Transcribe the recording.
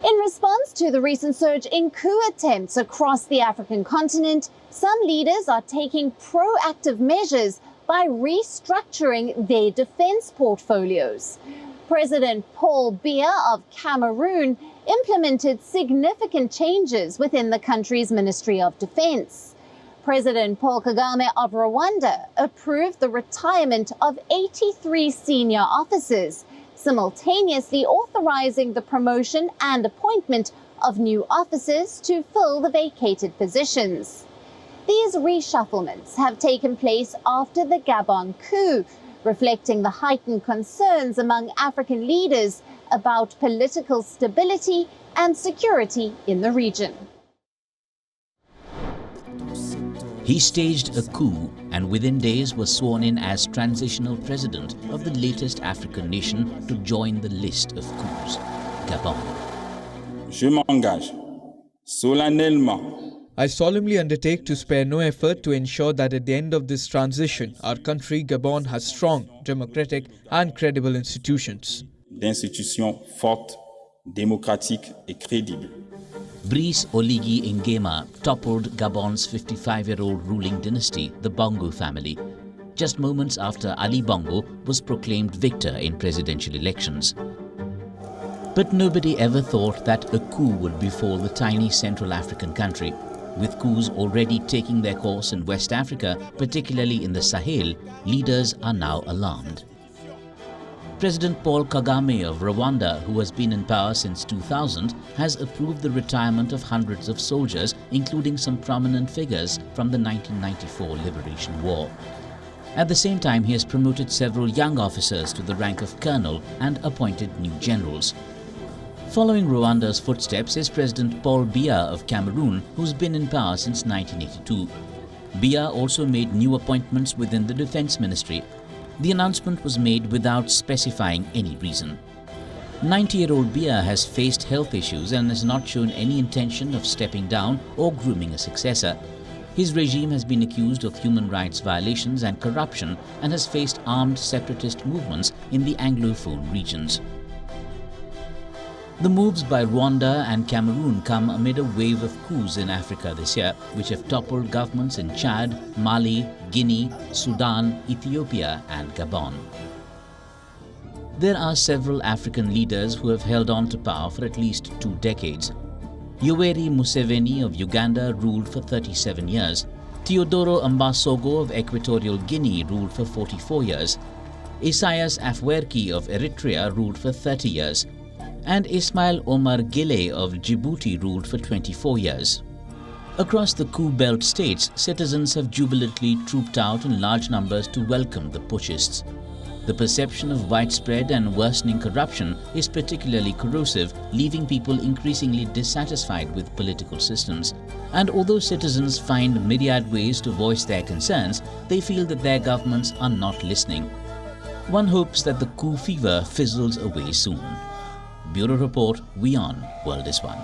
In response to the recent surge in coup attempts across the African continent, some leaders are taking proactive measures by restructuring their defense portfolios. President Paul Biya of Cameroon implemented significant changes within the country's Ministry of Defense. President Paul Kagame of Rwanda approved the retirement of 83 senior officers, simultaneously authorizing the promotion and appointment of new officers to fill the vacated positions. These reshufflements have taken place after the Gabon coup, reflecting the heightened concerns among African leaders about political stability and security in the region. He staged a coup and within days was sworn in as transitional president of the latest African nation to join the list of coups, Gabon. Je m'engage solennellement. I solemnly undertake to spare no effort to ensure that at the end of this transition, our country, Gabon, has strong, democratic and credible institutions. D'institutions fortes, démocratiques et crédibles. Brice Oligui Nguema toppled Gabon's 55-year-old ruling dynasty, the Bongo family, just moments after Ali Bongo was proclaimed victor in presidential elections. But nobody ever thought that a coup would befall the tiny Central African country. With coups already taking their course in West Africa, particularly in the Sahel, leaders are now alarmed. President Paul Kagame of Rwanda, who has been in power since 2000, has approved the retirement of hundreds of soldiers, including some prominent figures from the 1994 Liberation War. At the same time, he has promoted several young officers to the rank of colonel and appointed new generals. Following Rwanda's footsteps is President Paul Biya of Cameroon, who's been in power since 1982. Biya also made new appointments within the Defense Ministry. The announcement was made without specifying any reason. 90-year-old Biya has faced health issues and has not shown any intention of stepping down or grooming a successor. His regime has been accused of human rights violations and corruption and has faced armed separatist movements in the Anglophone regions. The moves by Rwanda and Cameroon come amid a wave of coups in Africa this year, which have toppled governments in Chad, Mali, Guinea, Sudan, Ethiopia and Gabon. There are several African leaders who have held on to power for at least 2 decades. Yoweri Museveni of Uganda ruled for 37 years. Teodoro Obasanjo of Equatorial Guinea ruled for 44 years. Isaias Afwerki of Eritrea ruled for 30 years. And Ismail Omar Guelleh of Djibouti ruled for 24 years. Across the coup belt states, citizens have jubilantly trooped out in large numbers to welcome the putschists. The perception of widespread and worsening corruption is particularly corrosive, leaving people increasingly dissatisfied with political systems. And although citizens find myriad ways to voice their concerns, they feel that their governments are not listening. One hopes that the coup fever fizzles away soon. Bureau Report, WION World is One.